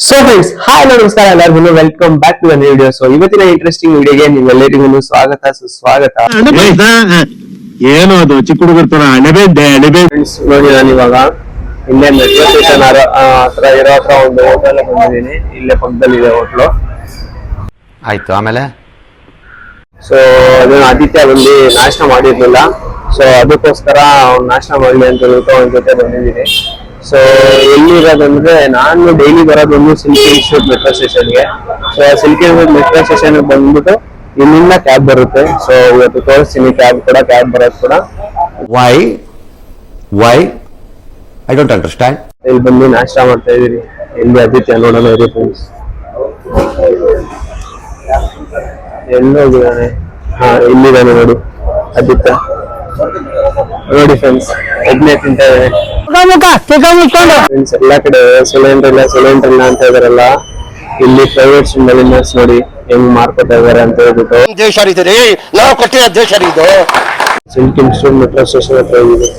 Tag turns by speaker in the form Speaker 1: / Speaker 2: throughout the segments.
Speaker 1: So friends hi ನಮಸ್ಕಾರ ಎಲ್ಲರಿಗೂ welcome back to new video. So ಇವತ್ತಿನ ಇಂಟ್ರೆಸ್ಟಿಂಗ್ ವಿಡಿಯೋಗೆ ನೀವೆಲ್ಲರಿಗೂ ಸ್ವಾಗತ ಸುಸ್ವಾಗತ.
Speaker 2: ಏನು ಅದು ಚಿಕ್ಕ ಹುಡುಗರ ತರ
Speaker 1: ಫ್ರೆಂಡ್ಸ್ ನೋಡಿ, ನಾನು ಇವಾಗ ಇಲ್ಲೇ ಮೆಟ್ರೋ ಸ್ಟೇಷನ್ ಹತ್ರ ಇರೋ ಹತ್ರ ಒಂದು ಹೋಟೆಲ್ ಬಂದಿದ್ದೀನಿ. ಇಲ್ಲೇ ಪಕ್ಕದಲ್ಲಿ ಇದೆ ಹೋಟ್ಲು.
Speaker 3: ಆಯ್ತು, ಆಮೇಲೆ
Speaker 1: ಸೊ ಅದನ್ನ ಆದಿತ್ಯ ಬಂದು ನಾಷ್ಟ ಮಾಡಿರ್ಲಿಲ್ಲ. ಸೊ ಅದಕ್ಕೋಸ್ಕರ ಅವ್ನು ನಾಷ್ಟ ಮಾಡಲಿ ಅಂತ ಹೇಳ್ಬಿಟ್ಟು ಅವನ ಜೊತೆ ಬಂದಿದ್ದೀನಿ. ಸೊ ಎಲ್ಲಿರೋದಂದ್ರೆ, ನಾನು ಡೈಲಿ ಬರೋದೊಂದು ಸಿಲ್ಕಿ ಇನ್ಸ್ಟಿಟ್ಯೂಟ್ ಮೆಟ್ರೋ ಸ್ಟೇಷನ್ಗೆ. ಸೊ ಸಿಲ್ಕಿ ಮೆಟ್ರೋ ಸ್ಟೇಷನ್ ಬಂದ್ಬಿಟ್ಟು ಇಲ್ಲಿಂದ ಕ್ಯಾಬ್ ಬರುತ್ತೆ. ಸೊ ಇವತ್ತು ತೋರಿಸ್ತೀನಿ ಕ್ಯಾಬ್ ಬರೋದು ಕೂಡ.
Speaker 3: Why I don't understand.
Speaker 1: ಇಲ್ಲಿ ಬಂದು ನಾಷ್ಟ ಮಾಡ್ತಾ ಇದೀನಿ. ಎಲ್ಲಿ ಆದಿತ್ಯ ನೋಡೋಣ ಇರಿ ಫ್ರೆಂಡ್ಸ್. ಎಲ್ಲೋಗಿದ್ದಾನೆ? ಇಲ್ಲಿದ್ದಾನೆ ನೋಡಿ ಆದಿತ್ಯ. ನೋಡಿ ಫ್ರೆಂಡ್ಸ್, ಒಬ್ನೇ ತಿಂತಾ ಇದ್ದಾನೆ. ಫ್ರೆಂಡ್ಸ್, ಎಲ್ಲಾ ಕಡೆ ಸಿಲಿಂಡರ್ ಇಲ್ಲ ಅಂತ ಇದಾರಲ್ಲ, ಇಲ್ಲಿ ಪ್ರೈವೇಟ್ ಸಿಲಿಂಡರ್ಸ್ ನೋಡಿ ಹೆಂಗ್ ಮಾರ್ಕೊತಾ ಇದಾರೆ ಅಂತ ಹೇಳ್ಬಿಟ್ಟು.
Speaker 4: ದೇಶ ನಾವು ಕೊಟ್ಟಿರೋ ದೇಶ ಇದು.
Speaker 1: ಸಿಲ್ಕ್ ಇನ್ಸ್ಟಿಟ್ಯೂಟ್ ಮೆಟ್ರೋ ಸ್ಟೇಷನ್ ಹತ್ರ ಇದೆ.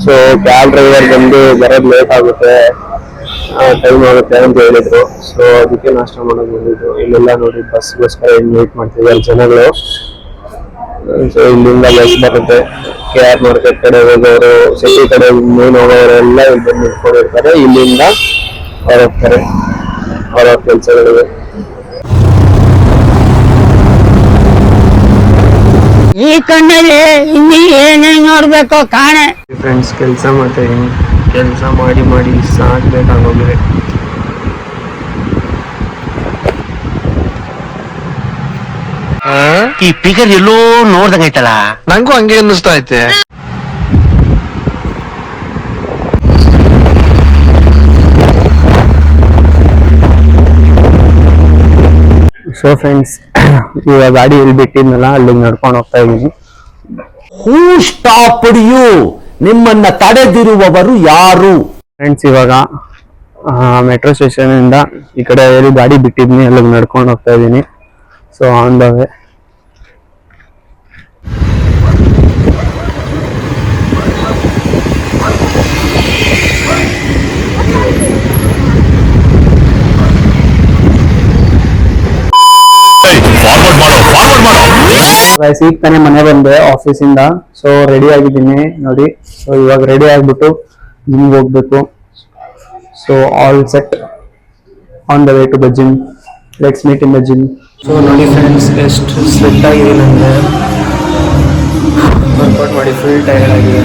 Speaker 1: ಸೊ ಕ್ಯಾಬ್ ಡ್ರೈವರ್ ಬಂದು ಬರೋದು ಲೇಟ್ ಆಗುತ್ತೆ, ಟೈಮ್ ಆಗುತ್ತೆ ಅಂತ ಹೇಳಿದ್ರು. ಸೊ ಅದಕ್ಕೆ ನಾಷ್ಟ ಮಾಡೋದು ಬಂದಿದ್ದು. ಇಲ್ಲೆಲ್ಲ ನೋಡಿ ಬಸ್ಗೋಸ್ಕರ ಹೆಂಗ್ ವೇಟ್ ಮಾಡ್ತಿದ್ದಾರೆ ಜನಗಳು. ಸೊ ಇಲ್ಲಿಂದ ಬಸ್ ಬರುತ್ತೆ. KR ಮಾರ್ಕೆಟ್ ಕಡೆ ಹೋಗೋರು, ಸಿಟಿ ಕಡೆ ಮೇನ್ ಹೋಗೋರೆಲ್ಲ ಇಲ್ಲಿ ಬಂದು ನಿಂತ್ಕೊಂಡಿರ್ತಾರೆ. ಇಲ್ಲಿಂದ ಅವ್ರ ಹೋಗ್ತಾರೆ ಅವ್ರ ಕೆಲಸಗಳಿಗೆ.
Speaker 5: ಈ ಕಣ್ಣಲ್ಲಿ ಇನ್ನಿ ಏನೇನ್ ನೋಡ್ಬೇಕು ಕಾಣೆ.
Speaker 1: ಫ್ರೆಂಡ್ಸ್, ಕೆಲಸ ಮಾಡ್ತಾ ಇದೀನಿ. ಕೆಲಸ ಮಾಡಿ ಸಾಕ್ಬೇಕಾಗೋಗಿದೆ.
Speaker 4: ಈ ಫಿಗರ್ ಎಲ್ಲೋ ನೋಡ್ದಂಗೈತಲ್ಲ.
Speaker 2: ನಂಗೂ ಹಂಗೆ ಅನ್ನಿಸ್ತಾ ಐತೆ.
Speaker 1: ಸೊ ಫ್ರೆಂಡ್ಸ್, ಇವಾಗ ಗಾಡಿ ಇಲ್ಲಿ ಬಿಟ್ಟಿದ್ನಲ್ಲ, ಅಲ್ಲಿಗೆ ನಡ್ಕೊಂಡು ಹೋಗ್ತಾ ಇದೀನಿ.
Speaker 3: ಹೂ ಸ್ಟಾಪ್ಡ್ ಯು? ನಿಮ್ಮನ್ನ ತಡೆದಿರುವವರು ಯಾರು?
Speaker 1: ಫ್ರೆಂಡ್ಸ್, ಇವಾಗ ಮೆಟ್ರೋ ಸ್ಟೇಷನ್ ಇಂದ ಈ ಕಡೆ ಎಲ್ಲಿ ಗಾಡಿ ಬಿಟ್ಟಿದ್ನಿ ಅಲ್ಲಿಗೆ ನಡ್ಕೊಂಡು ಹೋಗ್ತಾ ಇದೀನಿ. So on the way. ಈಗ ತಾನೇ ಮನೆ ಬಂದೆ ಆಫೀಸ್ ಇಂದ. ಸೊ ರೆಡಿ ಆಗಿದ್ದೀನಿ ನೋಡಿ. ಸೊ ಇವಾಗ ರೆಡಿ ಆಗ್ಬಿಟ್ಟು ಜಿಮ್ಗೆ ಹೋಗ್ಬೇಕು. So all set, on the way to the gym. Let's meet in the gym. So ನೋಡಿ ಫ್ರೆಂಡ್ಸ್, ಎಷ್ಟು ಸ್ವೆಟ್ ಆಗಿದೆ ನನಗೆ. ವರ್ಕೌಟ್ ಮಾಡಿ ಫುಲ್ ಟೈರ್ಡ್ ಆಗಿದೆ.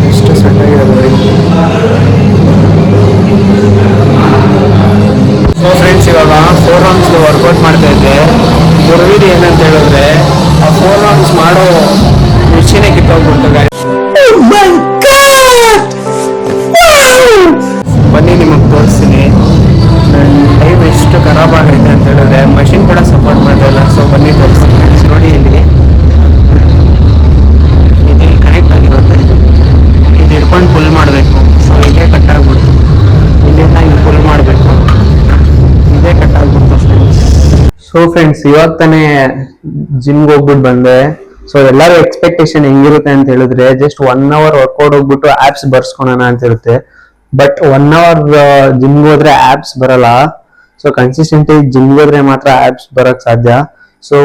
Speaker 1: ಎಷ್ಟು ಸ್ವೆಟ್ ಆಗಿದೆ ನೋಡಿ. ಸೊ ಫ್ರೆಂಡ್ಸ್, ಇವಾಗ 4 ರೌಂಡ್ಸ್ ವರ್ಕೌಟ್ ಮಾಡ್ತಾ ಇದ್ದೆ. ಗುರುವಿದು ಏನಂತ ಹೇಳಿದ್ರೆ, ಆ 4 ರೌಂಡ್ಸ್ ಮಾಡೋ ಮಿಷಿನೇ ಕಿತ್ತೋಗ್ಬಿಡ್ತು ಗಾಡಿ. ಬನ್ನಿ ನಿಮಗೆ ತೋರಿಸ್ತೀನಿ ನನ್ನ ಟೈಮ್ ಎಷ್ಟು ಖರಾಬ್ ಆಗೈತೆ ಅಂತ ಹೇಳಿದ್ರೆ. ಮಷಿನ್ ಕೂಡ ಸಪೋರ್ಟ್ ಮಾಡ್ತಾ ಇಲ್ಲ. ಸೊ ಬನ್ನಿ ತೋರಿಸ್ತೀನಿ. ನೋಡಿ, ಇಲ್ಲಿ ಕನೆಕ್ಟ್ ಆಗಿರುತ್ತೆ. ಇದು ಹಿಡ್ಕೊಂಡು ಫುಲ್ ಮಾಡಬೇಕು. ಸೊ ಇದೇ ಕಟ್ ಆಗ್ಬಿಡ್ತು. ಇಲ್ಲಿಂದ ಹಿಂಗೆ ಫುಲ್ ಮಾಡಬೇಕು. ಇದೇ ಕಟ್ ಆಗ್ಬಿಡ್ತು ಫ್ರೆಂಡ್ಸ್. ಸೊ ಫ್ರೆಂಡ್ಸ್, ಇವಾಗ ತಾನೇ ಜಿಮ್ಗೆ ಹೋಗ್ಬಿಟ್ಟು ಬಂದೆ. ಸೊ ಎಲ್ಲರೂ ಎಕ್ಸ್ಪೆಕ್ಟೇಷನ್ ಹೆಂಗಿರುತ್ತೆ ಅಂತ ಹೇಳಿದ್ರೆ, ಜಸ್ಟ್ 1 hour ವರ್ಕೌಟ್ ಹೋಗ್ಬಿಟ್ಟು ಆಪ್ಸ್ ಬರ್ಸ್ಕೊಳೋಣ ಅಂತ ಇರುತ್ತೆ. ಬಟ್ 1 hour ಜಿಮ್ಗೆ ಹೋದ್ರೆ ಆಪ್ಸ್ ಬರಲ್ಲ. ಸೊ ಕನ್ಸಿಸ್ಟೆಂಟ್ ಜಿಮ್ಗೆ ಹೋದ್ರೆ ಮಾತ್ರ ಆಪ್ಸ್ ಬರಕ್ ಸಾಧ್ಯ. ಸೊ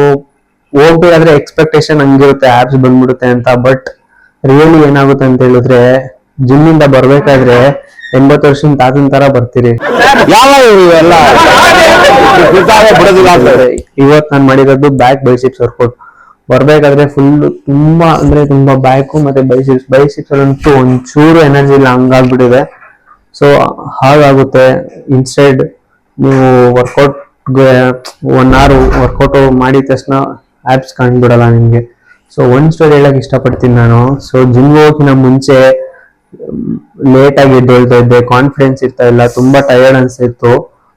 Speaker 1: ಹೋಗ್ಬೇಕಾದ್ರೆ ಎಕ್ಸ್ಪೆಕ್ಟೇಷನ್ ಹಂಗಿರುತ್ತೆ ಆಪ್ಸ್ ಬಂದ್ಬಿಡುತ್ತೆ ಅಂತ. ಬಟ್ ರಿಯಲಿ ಏನಾಗುತ್ತೆ ಅಂತ ಹೇಳಿದ್ರೆ, ಜಿಮ್ ಇಂದ ಬರ್ಬೇಕಾದ್ರೆ 80 ವರ್ಷದ ತಾತನ ತರ ಬರ್ತೀರಿ. ಇವತ್ತು ನಾನು ಮಾಡಿರೋದು ಬ್ಯಾಕ್ ಬೈಸಿಪ್ಸ್ ವರ್ಕೌಟ್. ಬರ್ಬೇಕಾದ್ರೆ ಫುಲ್ ತುಂಬಾ ಅಂದ್ರೆ ತುಂಬಾ ಬ್ಯಾಕು ಮತ್ತೆ ಬೈಸಿಪ್ಸ್ ಅಲ್ಲಂತೂ ಒಂಚೂರು ಎನರ್ಜಿ ಇಲ್ಲ, ಹಂಗಾಗ್ಬಿಟ್ಟಿದೆ. ಸೊ ಹಾಗಾಗುತ್ತೆ. ಇನ್ಸ್ಟೆಡ್ ನೀವು ವರ್ಕೌಟ್ 1 hour ವರ್ಕೌಟ್ ಮಾಡಿದ ತಕ್ಷಣ ಆಪ್ಸ್ ಕಾಣ್ಬಿಡಲ್ಲ ನಿಮ್ಗೆ. ಸೊ ಒಂದ್ ಸ್ಟೋರಿ ಹೇಳಕ್ ಇಷ್ಟಪಡ್ತೀನಿ ನಾನು. ಸೊ ಜಿಮ್ಗೆ ಹೋಗಿನ ಮುಂಚೆ ಲೇಟ್ ಆಗಿ ಎದ್ದೇಳ್ತಾ ಇದ್ದೆ, ಕಾನ್ಫಿಡೆನ್ಸ್ ಇರ್ತಾ ಇಲ್ಲ, ತುಂಬಾ ಟಯರ್ಡ್ ಅನ್ಸ್ತಿತ್ತು.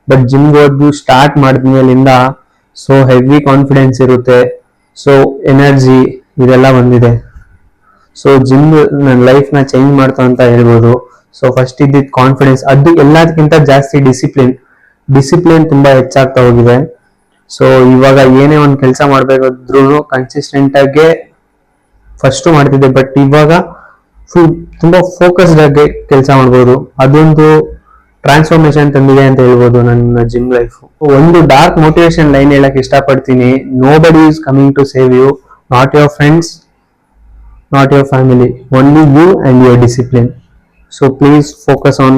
Speaker 1: ಬಟ್ ಜಿಮ್ಗೆ ಹೋಗಿ ಸ್ಟಾರ್ಟ್ ಮಾಡಿದ್ಮೇಲಿಂದ ಸೊ ಹೆವಿ ಕಾನ್ಫಿಡೆನ್ಸ್ ಇರುತ್ತೆ. ಸೊ ಎನರ್ಜಿ ಇದೆಲ್ಲ ಬಂದಿದೆ. ಸೊ ಜಿಮ್ ನನ್ನ ಲೈಫ್ನ ಚೇಂಜ್ ಮಾಡ್ತು ಅಂತ ಹೇಳ್ಬೋದು. ಸೊ ಫಸ್ಟ್ ಇದ್ದಿದ್ದು ಕಾನ್ಫಿಡೆನ್ಸ್, ಅದು ಎಲ್ಲದಕ್ಕಿಂತ ಜಾಸ್ತಿ ಡಿಸಿಪ್ಲಿನ್ ತುಂಬಾ ಹೆಚ್ಚಾಗ್ತಾ ಹೋಗಿದೆ. ಸೊ ಇವಾಗ ಏನೇ ಒಂದು ಕೆಲಸ ಮಾಡ್ಬೇಕಾದ್ರೂ ಕನ್ಸಿಸ್ಟೆಂಟ್ ಆಗಿ ಫಸ್ಟ್ ಮಾಡ್ತಿದ್ದೆ, ಬಟ್ ಇವಾಗ ಫುಲ್ ತುಂಬಾ ಫೋಕಸ್ಡ್ ಆಗಿ ಕೆಲಸ ಮಾಡ್ಬೋದು. ಅದೊಂದು ಟ್ರಾನ್ಸ್ಫಾರ್ಮೇಶನ್ ತಂದಿದೆ ಅಂತ ಹೇಳ್ಬೋದು ನನ್ನ ಜಿಮ್ ಲೈಫ್. ಒಂದು ಡಾರ್ಕ್ ಮೋಟಿವೇಶನ್ ಲೈನ್ ಹೇಳಕ್ ಇಷ್ಟಪಡ್ತೀನಿ. Nobody is coming to save you, not your friends, not your family, only you and your discipline. So please focus on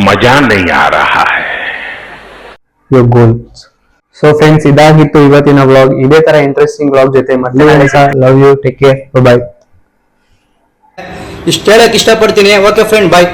Speaker 2: ಮಜಾ नहीं आ रहा है.
Speaker 1: your goals. So friends, ಇದಾಗಿತ್ತು ಇವತ್ತಿನ ವ್ಲಾಗ್. ಇದೇ ತರ ಇಂಟ್ರೆಸ್ಟಿಂಗ್ ವ್ಲಾಗ್ ಜೊತೆ ಮತ್ತೆ love you, take care, bye.
Speaker 6: ಇಷ್ಟ ಹೇಳಕ್ ಇಷ್ಟಪಡ್ತೀನಿ. ಓಕೆ ಫ್ರೆಂಡ್, ಬಾಯ್.